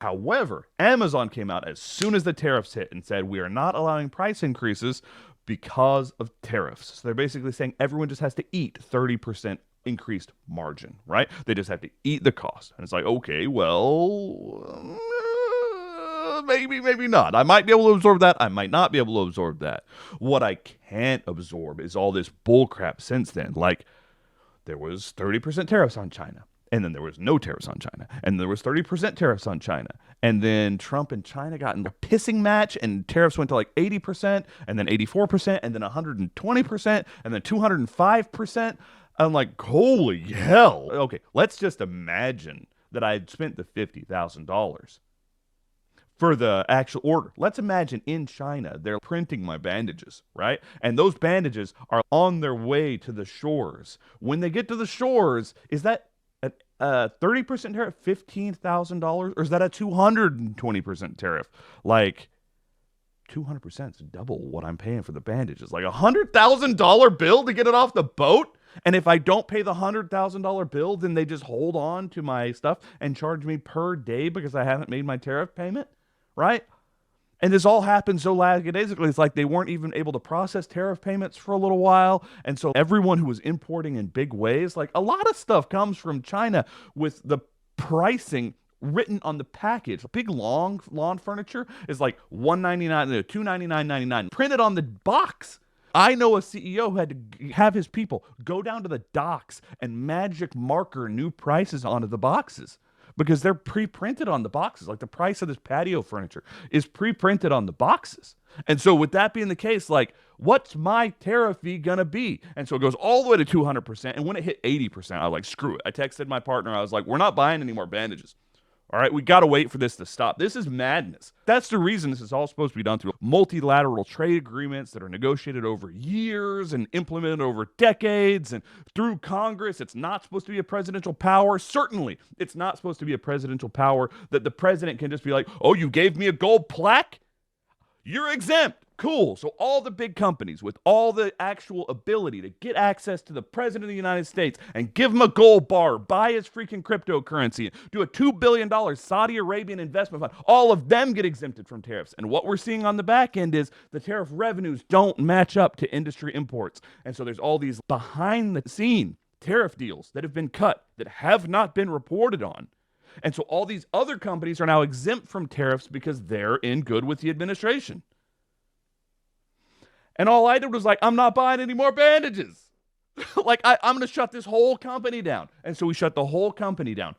However, Amazon came out as soon as the tariffs hit and said, we are not allowing price increases because of tariffs. So they're basically saying everyone just has to eat 30% increased margin, right? They just have to eat the cost. And it's like, okay, well, maybe, maybe not. I might be able to absorb that. I might not be able to absorb that. What I can't absorb is all this bullcrap since then. Like, there was 30% tariffs on China. And then there was no tariffs on China. And there was 30% tariffs on China. And then Trump and China got in a pissing match and tariffs went to like 80% and then 84% and then 120% and then 205%. I'm like, holy hell. Okay, let's just imagine that I had spent the $50,000 for the actual order. Let's imagine in China, they're printing my bandages, right? And those bandages are on their way to the shores. When they get to the shores, is that a 30% tariff, $15,000? Or is that a 220% tariff? Like, 200% is double what I'm paying for the bandages. Like a $100,000 bill to get it off the boat? And if I don't pay the $100,000 bill, then they just hold on to my stuff and charge me per day because I haven't made my tariff payment, right? And this all happened so lackadaisically. It's like they weren't even able to process tariff payments for a little while. And so everyone who was importing in big ways, like a lot of stuff comes from China with the pricing written on the package. Big long lawn furniture is like $199, no, $299.99 printed on the box. I know a CEO who had to have his people go down to the docks and magic marker new prices onto the boxes because they're pre-printed on the boxes. Like the price of this patio furniture is pre-printed on the boxes. And so with that being the case, like, what's my tariff fee gonna be? And so it goes all the way to 200%. And when it hit 80%, I was like, screw it. I texted my partner. I was like, we're not buying any more bandages. All right, we got to wait for this to stop. This is madness. That's the reason this is all supposed to be done through multilateral trade agreements that are negotiated over years and implemented over decades and through Congress. It's not supposed to be a presidential power. Certainly, it's not supposed to be a presidential power that the president can just be like, oh, you gave me a gold plaque? You're exempt. Cool. So all the big companies with all the actual ability to get access to the president of the United States and give him a gold bar, buy his freaking cryptocurrency, do a $2 billion Saudi Arabian investment fund, all of them get exempted from tariffs. And what we're seeing on the back end is the tariff revenues don't match up to industry imports. And so there's all these behind the scene tariff deals that have been cut that have not been reported on. And so all these other companies are now exempt from tariffs because they're in good with the administration. And all I did was like, I'm not buying any more bandages. Like, I'm going to shut this whole company down. And so we shut the whole company down.